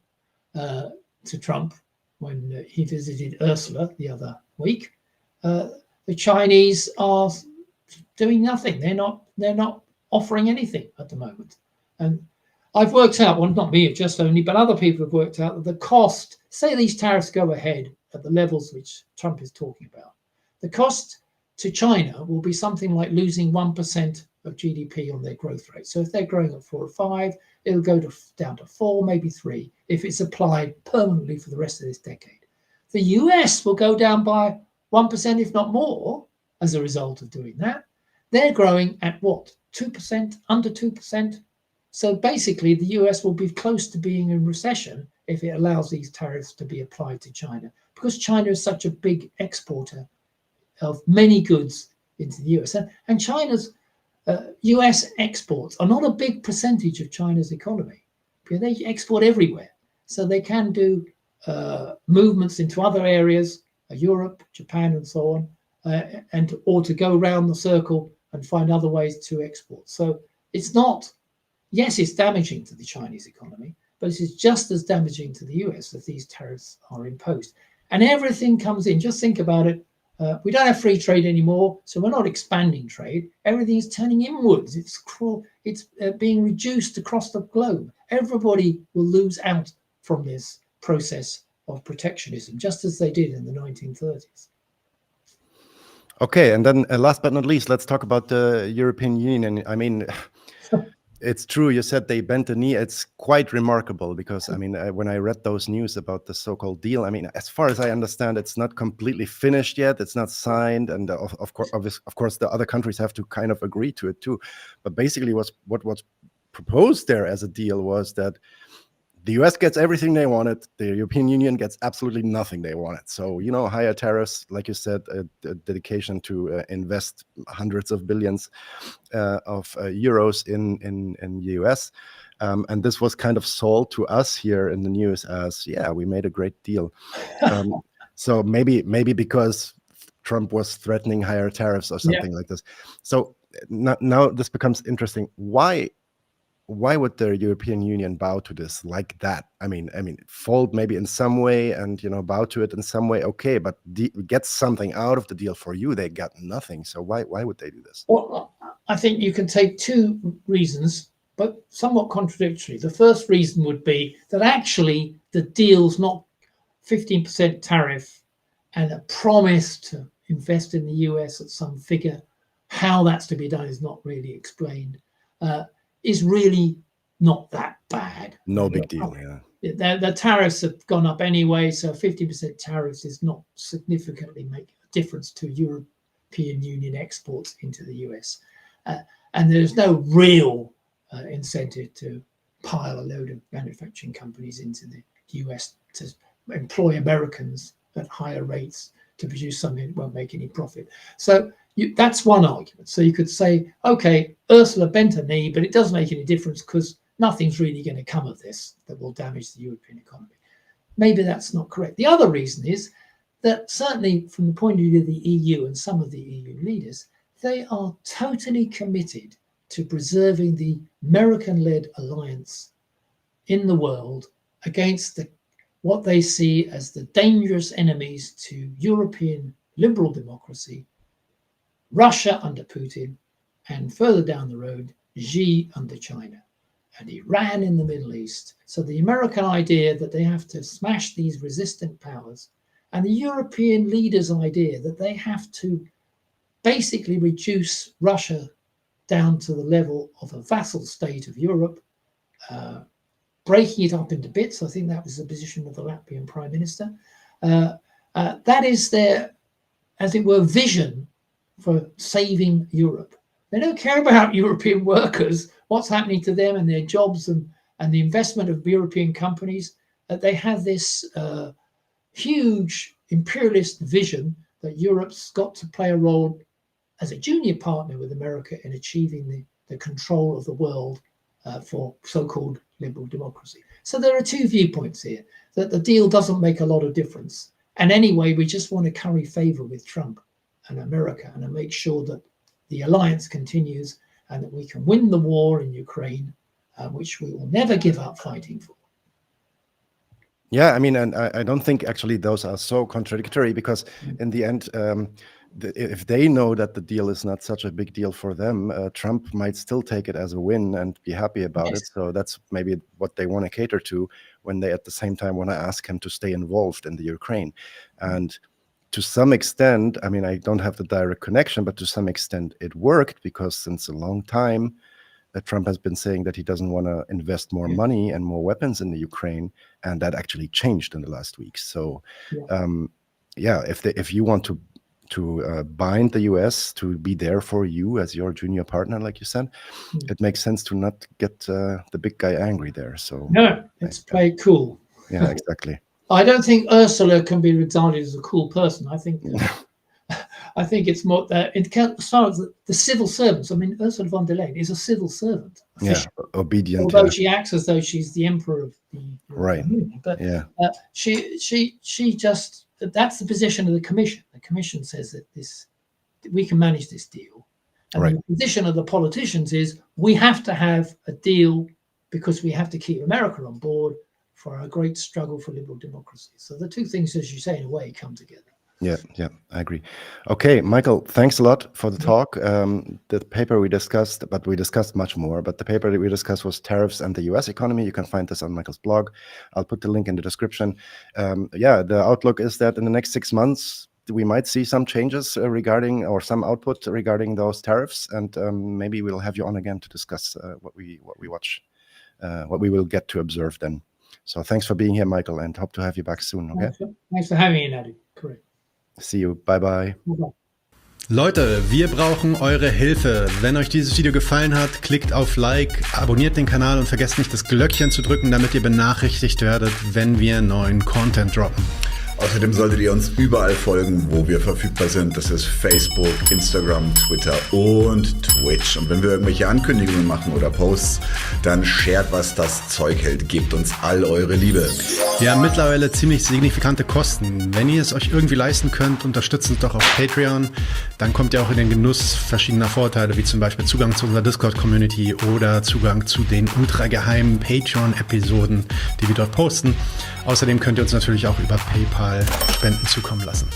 to Trump, when he visited Ursula the other week, the Chinese are doing nothing. They're not offering anything at the moment. And I've worked out, well, not me, just only, but other people have worked out that the cost, say these tariffs go ahead at the levels which Trump is talking about, the cost to China will be something like losing 1% of GDP on their growth rate. So if they're growing at 4 or 5, it'll go down to 4, maybe 3, if it's applied permanently for the rest of this decade. The US will go down by 1%, if not more, as a result of doing that. They're growing at what, 2%, under 2%? So basically, the US will be close to being in recession if it allows these tariffs to be applied to China, because China is such a big exporter of many goods into the US. And China's US exports are not a big percentage of China's economy. They export everywhere. So they can do movements into other areas, Europe, Japan, and so on, or to go around the circle and find other ways to export. So it's not, yes, it's damaging to the Chinese economy, but it is just as damaging to the US if these tariffs are imposed. And everything comes in. Just think about it. We don't have free trade anymore, so we're not expanding trade. Everything is turning inwards. It's being reduced across the globe. Everybody will lose out from this process of protectionism, just as they did in the 1930s. Okay, and then last but not least, let's talk about the European Union. I mean, it's true, you said they bent the knee. It's quite remarkable because, I mean, when I read those news about the so-called deal, I mean, as far as I understand, it's not completely finished yet. It's not signed. And of course, the other countries have to kind of agree to it too. But basically what was proposed there as a deal was that the US gets everything they wanted. The European Union gets absolutely nothing they wanted. So, you know, higher tariffs, like you said, a dedication to invest hundreds of billions of euros in the US. And this was kind of sold to us here in the news as, yeah, we made a great deal. So maybe because Trump was threatening higher tariffs or something like this. So now this becomes interesting. Why would the European Union bow to this like that? I mean, fold maybe in some way and, you know, bow to it in some way. Okay, but get something out of the deal for you. They got nothing. So why would they do this? Well, I think you can take two reasons, but somewhat contradictory. The first reason would be that actually the deal's not 15% tariff and a promise to invest in the US at some figure. How that's to be done is not really explained. Is really not that bad. No big deal, yeah. The tariffs have gone up anyway, so 50% tariffs is not significantly make a difference to European Union exports into the US. And there's no real incentive to pile a load of manufacturing companies into the US to employ Americans at higher rates to produce something that won't make any profit. So that's one argument. So you could say, okay, Ursula bent her knee, but it doesn't make any difference because nothing's really going to come of this that will damage the European economy. Maybe that's not correct. The other reason is that certainly from the point of view of the EU and some of the EU leaders, they are totally committed to preserving the American-led alliance in the world against what they see as the dangerous enemies to European liberal democracy, Russia under Putin, and further down the road, Xi under China, and Iran in the Middle East. So the American idea that they have to smash these resistant powers, and the European leaders' idea that they have to basically reduce Russia down to the level of a vassal state of Europe, breaking it up into bits. I think that was the position of the Latvian Prime Minister. That is their, as it were, vision for saving Europe. They don't care about European workers, what's happening to them and their jobs and the investment of European companies. They have this huge imperialist vision that Europe's got to play a role as a junior partner with America in achieving the control of the world for so-called liberal democracy. So there are two viewpoints here, that the deal doesn't make a lot of difference. And anyway, we just want to curry favor with Trump and America and make sure that the alliance continues and that we can win the war in Ukraine, which we will never give up fighting for. Yeah, I mean, and I don't think actually those are so contradictory, because in the end, if they know that the deal is not such a big deal for them, Trump might still take it as a win and be happy about Yes. it. So that's maybe what they want to cater to when they at the same time want to ask him to stay involved in the Ukraine. And to some extent, I mean, I don't have the direct connection, but to some extent it worked, because since a long time, Trump has been saying that he doesn't want to invest more money and more weapons in the Ukraine, and that actually changed in the last weeks. So, if you want to bind the U.S. to be there for you as your junior partner, like you said, it makes sense to not get the big guy angry there. So no, let's play it cool. Yeah, exactly. I don't think Ursula can be regarded as a cool person. I think I think it's more that as far as the civil servants. I mean, Ursula von der Leyen is a civil servant, obedient. Although she acts as though she's the emperor of the European Union, but she just, that's the position of the Commission. The Commission says that we can manage this deal, and the position of the politicians is we have to have a deal because we have to keep America on board for our great struggle for liberal democracy. So the two things, as you say, in a way, come together. Yeah, I agree. Okay, Michael, thanks a lot for the talk. The paper we discussed, but we discussed much more, but the paper that we discussed was Tariffs and the US Economy. You can find this on Michael's blog. I'll put the link in the description. The outlook is that in the next 6 months, we might see some changes regarding, or some output regarding those tariffs, and maybe we'll have you on again to discuss what we watch, what we will get to observe then. So thanks for being here, Michael, and hope to have you back soon. Okay. Thanks for having me, Nadi. Correct. See you. Bye-bye. Leute, wir brauchen eure Hilfe. Wenn euch dieses Video gefallen hat, klickt auf Like, abonniert den Kanal und vergesst nicht, das Glöckchen zu drücken, damit ihr benachrichtigt werdet, wenn wir neuen Content droppen. Außerdem solltet ihr uns überall folgen, wo wir verfügbar sind. Das ist Facebook, Instagram, Twitter und Twitch. Und wenn wir irgendwelche Ankündigungen machen oder Posts, dann shared, was das Zeug hält. Gebt uns all eure Liebe. Wir haben mittlerweile ziemlich signifikante Kosten. Wenn ihr es euch irgendwie leisten könnt, unterstützt uns doch auf Patreon. Dann kommt ihr auch in den Genuss verschiedener Vorteile, wie zum Beispiel Zugang zu unserer Discord-Community oder Zugang zu den ultrageheimen Patreon-Episoden, die wir dort posten. Außerdem könnt ihr uns natürlich auch über PayPal Spenden zukommen lassen.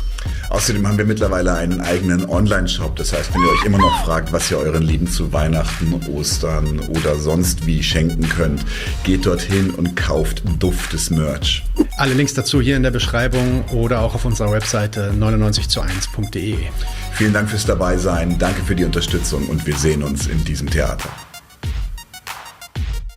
Außerdem haben wir mittlerweile einen eigenen Online-Shop. Das heißt, wenn ihr euch immer noch fragt, was ihr euren Lieben zu Weihnachten, Ostern oder sonst wie schenken könnt, geht dorthin und kauft duftes Merch. Alle Links dazu hier in der Beschreibung oder auch auf unserer Webseite 99zu1.de. Vielen Dank fürs Dabeisein, danke für die Unterstützung und wir sehen uns in diesem Theater.